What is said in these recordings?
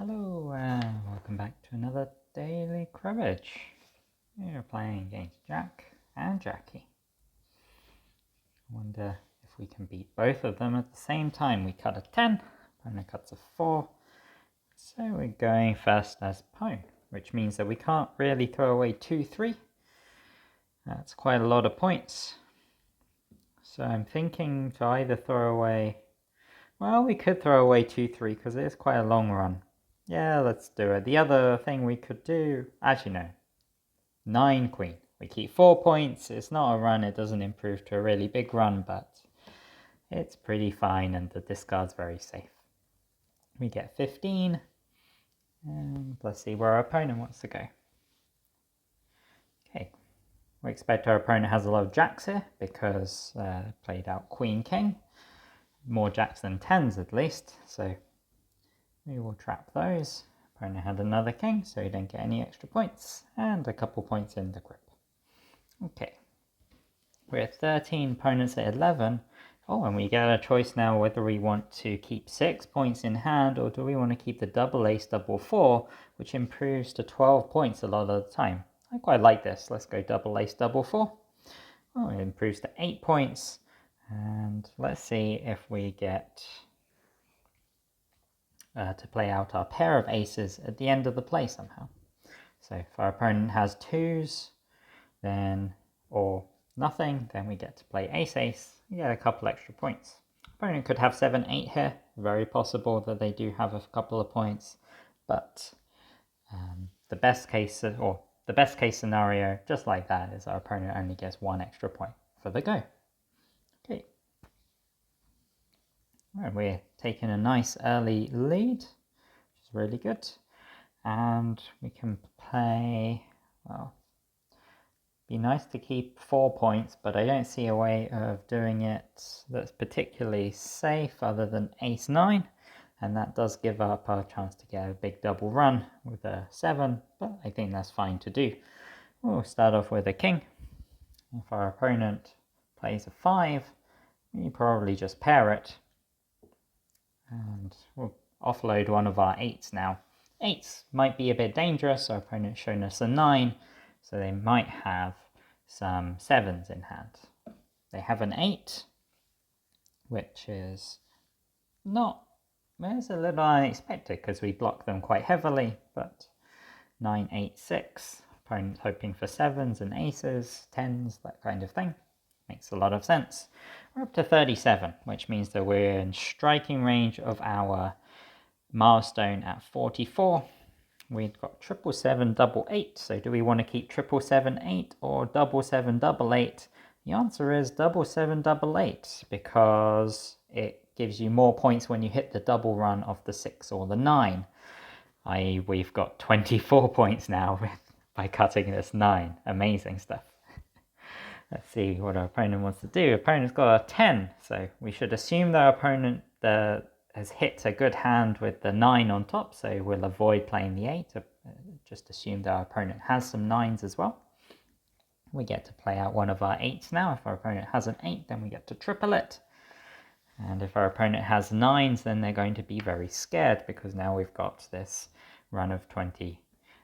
Hello and welcome back to another daily cribbage. We're playing against Jack and Jackie. I wonder if we can beat both of them at the same time. We cut a 10, opponent cuts a 4. So we're going first as pawn, which means that we can't really throw away 2-3. That's quite a lot of points. So I'm thinking to either throw away, well, we could throw away 2-3 because it is quite a long run. Yeah, let's do it. The other thing we could do, actually no, 9 queen. We keep 4 points. It's not a run, it doesn't improve to a really big run, but it's pretty fine and the discard's very safe. We get 15, and let's see where our opponent wants to go. Okay, we expect our opponent has a lot of jacks here because played out queen king. More jacks than 10s at least, so we will trap those. Opponent had another king, so he didn't get any extra points, and a couple points in the grip. Okay, we're at 13, opponent's at 11. Oh, and we get a choice now whether we want to keep 6 points in hand, or do we want to keep the double ace, double 4, which improves to 12 points a lot of the time. I quite like this. Let's go double ace, double 4. Oh, it improves to 8 points, and let's see if we get to play out our pair of aces at the end of the play somehow. So if our opponent has 2s, then, or nothing, then we get to play ace-ace. We get a couple extra points. Opponent could have 7-8 here. Very possible that they do have a couple of points, but the best case scenario, just like that, is our opponent only gets 1 extra point for the go. Okay. Right, we're taking a nice early lead, which is really good. And we can play, well, be nice to keep 4 points, but I don't see a way of doing it that's particularly safe other than ace-9, and that does give up our chance to get a big double run with a 7, but I think that's fine to do. We'll start off with a king. If our opponent plays a 5, we probably just pair it, and we'll offload one of our 8s now. 8s might be a bit dangerous, our opponent's shown us a 9, so they might have some 7s in hand. They have an 8, which is not, well, it's a little unexpected because we block them quite heavily, but 9, 8, 6. Opponent's hoping for 7s and aces, 10s, that kind of thing. Makes a lot of sense. We're up to 37, which means that we're in striking range of our milestone at 44. We've got 777, double 8. So do we want to keep 777, 8 or 777, double 8? The answer is 777, double 8 because it gives you more points when you hit the double run of the 6 or the 9. I.e., we've got 24 points now by cutting this 9. Amazing stuff. Let's see what our opponent wants to do. Opponent's got a 10, so we should assume that our opponent has hit a good hand with the 9 on top, so we'll avoid playing the 8. Just assume that our opponent has some 9s as well. We get to play out one of our 8s now. If our opponent has an 8, then we get to triple it. And if our opponent has 9s, then they're going to be very scared because now we've got this run of 20,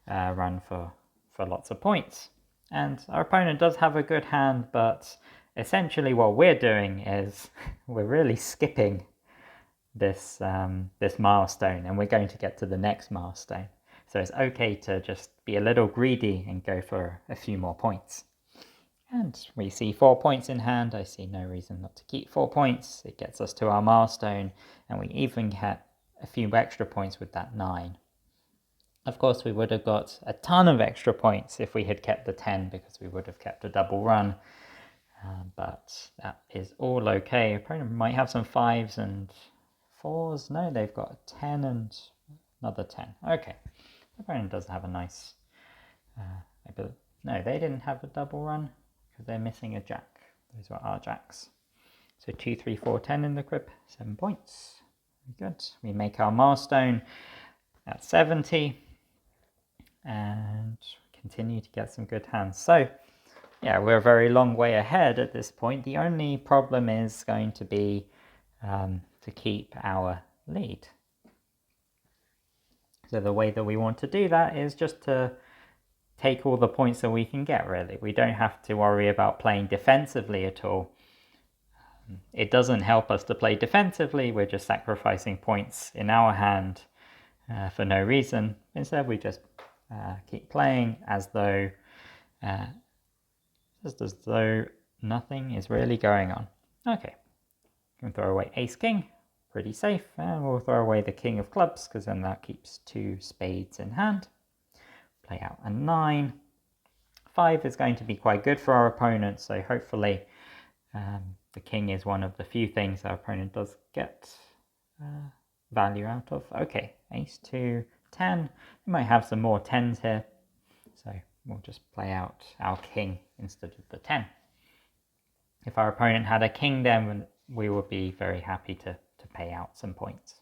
run for lots of points. And our opponent does have a good hand, but essentially what we're doing is we're really skipping this this milestone, and we're going to get to the next milestone. So it's okay to just be a little greedy and go for a few more points. And we see 4 points in hand. I see no reason not to keep 4 points. It gets us to our milestone, and we even get a few extra points with that 9. Of course, we would have got a ton of extra points if we had kept the 10 because we would have kept a double run. But that is all okay. Opponent might have some 5s and 4s. No, they've got a 10 and another 10. Okay. Opponent doesn't have a nice... no, they didn't have a double run because they're missing a jack. Those were our jacks. So 2, 3, 4, 10 in the crib. 7 points. Very good. We make our milestone at 70. And continue to get some good hands. So, yeah, we're a very long way ahead at this point. The only problem is going to be to keep our lead. So the way that we want to do that is just to take all the points that we can get, really. We don't have to worry about playing defensively at all. It doesn't help us to play defensively, we're just sacrificing points in our hand for no reason. Instead, we just keep playing as though nothing is really going on. Okay, we can throw away ace king, pretty safe, and we'll throw away the king of clubs because then that keeps 2 spades in hand. Play out a 9. 5 is going to be quite good for our opponent, so hopefully the king is one of the few things our opponent does get value out of. Okay, ace 2, 10. We might have some more 10s here, so we'll just play out our king instead of the 10. If our opponent had a king, then we would be very happy to pay out some points.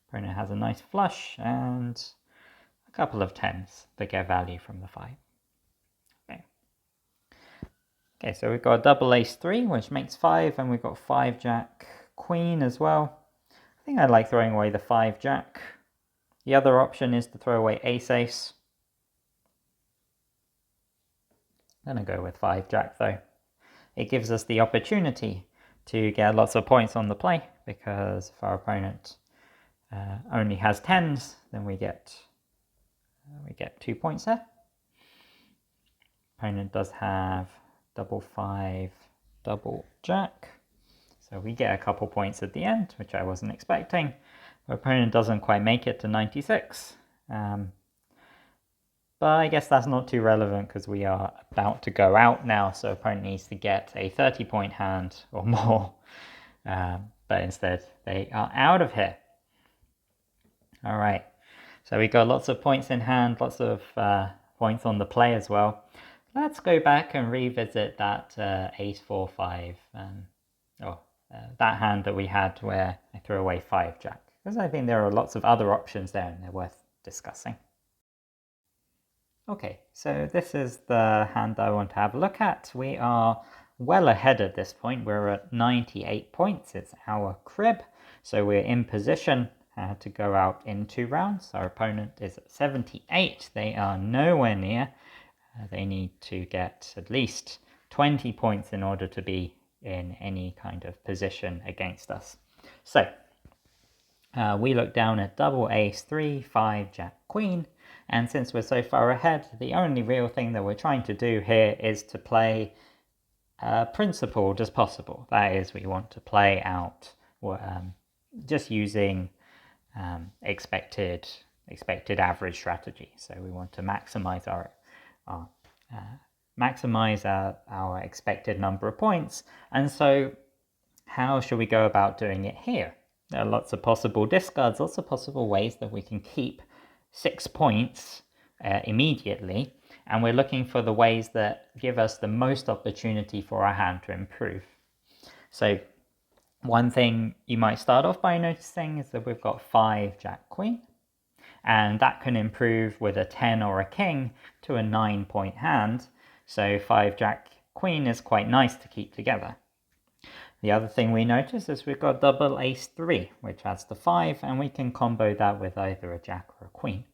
Opponent has a nice flush and a couple of 10s that get value from the 5. Okay, so we've got a double ace 3, which makes 5, and we've got 5 jack queen as well. I think I like throwing away the 5 jack. The other option is to throw away ace ace. I'm going to go with 5 jack though. It gives us the opportunity to get lots of points on the play, because if our opponent only has 10s, then we get 2 points there. Opponent does have double 5, double jack, so we get a couple points at the end, which I wasn't expecting. The opponent doesn't quite make it to 96, but I guess that's not too relevant because we are about to go out now, so opponent needs to get a 30-point hand or more, but instead they are out of here. All right, so we got lots of points in hand, lots of points on the play as well. Let's go back and revisit that ace 4, 5, that hand that we had where I threw away 5 jack, because I think there are lots of other options there and they're worth discussing. Okay, so this is the hand I want to have a look at. We are well ahead at this point. We're at 98 points. It's our crib, so we're in position to go out in 2 rounds. Our opponent is at 78. They are nowhere near. They need to get at least 20 points in order to be in any kind of position against us. So we look down at double ace 3, 5 jack queen, and since we're so far ahead, the only real thing that we're trying to do here is to play principled as possible. That is, we want to play out just using expected average strategy. So we want to maximize our expected number of points. And so how should we go about doing it here? There are lots of possible discards, lots of possible ways that we can keep 6 points immediately, and we're looking for the ways that give us the most opportunity for our hand to improve. So one thing you might start off by noticing is that we've got 5 jack queen, and that can improve with a 10 or a king to a 9-point hand. So 5 jack queen is quite nice to keep together. The other thing we notice is we've got double ace 3, which adds the 5, and we can combo that with either a jack or a queen.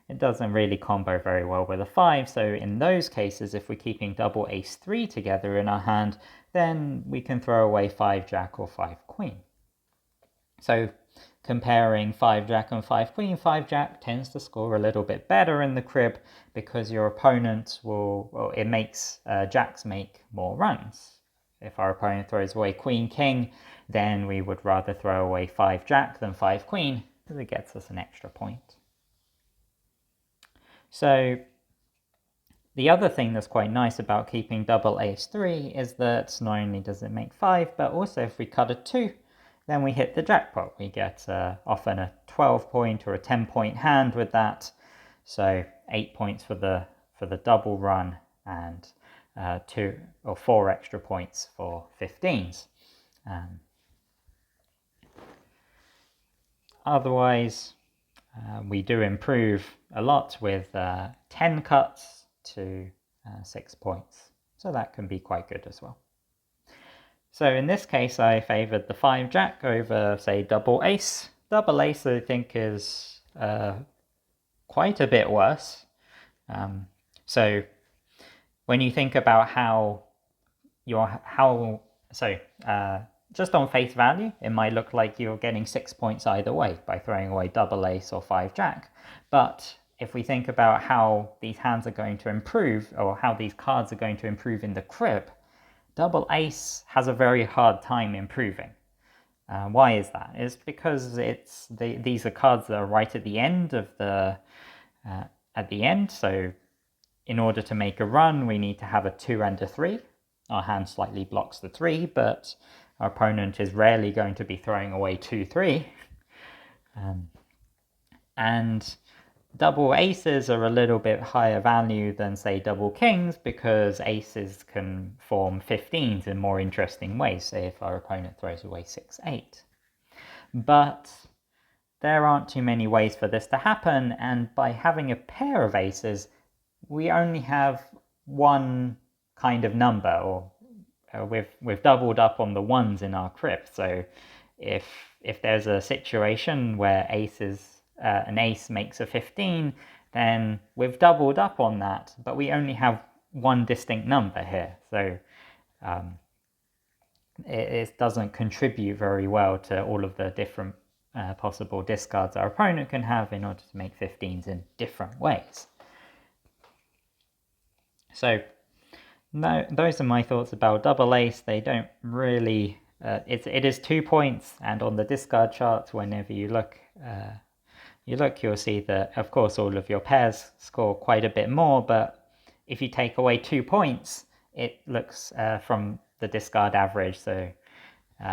It doesn't really combo very well with a 5, so in those cases, if we're keeping double ace 3 together in our hand, then we can throw away 5 jack or 5 queen. So comparing 5 jack and 5 queen, 5 jack tends to score a little bit better in the crib because your opponent it makes jacks make more runs. If our opponent throws away queen king, then we would rather throw away 5 jack than 5 queen because it gets us an extra point. So the other thing that's quite nice about keeping double ace 3 is that not only does it make 5, but also if we cut a 2, then we hit the jackpot. We get often a 12-point or a 10-point hand with that. So 8 points for the double run and 2 or 4 extra points for 15s. Otherwise, we do improve a lot with 10 cuts to 6 points. So that can be quite good as well. So in this case, I favored the 5 jack over, say, double ace. Double ace, I think, is quite a bit worse. So when you think about just on face value, it might look like you're getting 6 points either way by throwing away double ace or 5-jack. But if we think about how these hands are going to improve, or how these cards are going to improve in the crib, double ace has a very hard time improving. Why is that? It's because these are cards that are right at the end of so in order to make a run, we need to have a 2 and a 3. Our hand slightly blocks the 3, but our opponent is rarely going to be throwing away 2, 3. And double aces are a little bit higher value than, say, double kings, because aces can form 15s in more interesting ways, say if our opponent throws away 6, 8. But there aren't too many ways for this to happen, and by having a pair of aces, we only have one kind of number, or we've doubled up on the ones in our crib. So if there's a situation where an ace makes a 15, then we've doubled up on that, but we only have one distinct number here. So it doesn't contribute very well to all of the different possible discards our opponent can have in order to make 15s in different ways. So no, those are my thoughts about double ace. They don't really, it is 2 points, and on the discard charts, whenever you look, you'll see that, of course, all of your pairs score quite a bit more, but if you take away 2 points, it looks from the discard average, so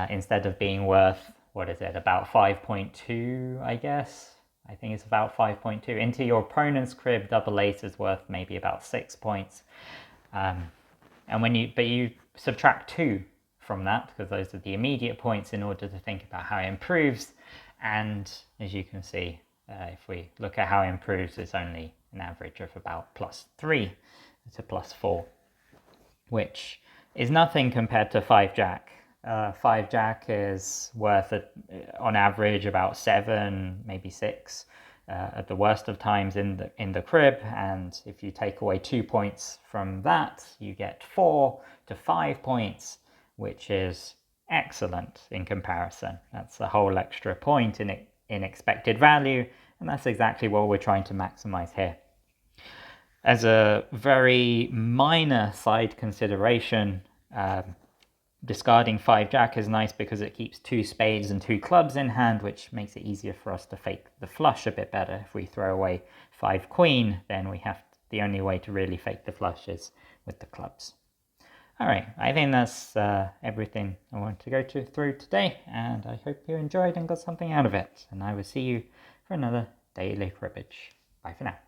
instead of being worth, what is it, about 5.2, I guess? I think it's about 5.2. Into your opponent's crib, double ace is worth maybe about 6 points. And but you subtract 2 from that, because those are the immediate points, in order to think about how it improves. And as you can see, if we look at how it improves, it's only an average of about +3 to +4, which is nothing compared to 5-jack. 5-jack is worth on average about 7, maybe 6 at the worst of times in the crib, and if you take away 2 points from that, you get 4 to 5 points, which is excellent in comparison. That's a whole extra point in expected value, and that's exactly what we're trying to maximize here. As a very minor side consideration, discarding 5-jack is nice because it keeps 2 spades and 2 clubs in hand, which makes it easier for us to fake the flush a bit better. If we throw away 5-queen, then the only way to really fake the flush is with the clubs. Alright, I think that's everything I want to go through today, and I hope you enjoyed and got something out of it, and I will see you for another daily cribbage. Bye for now.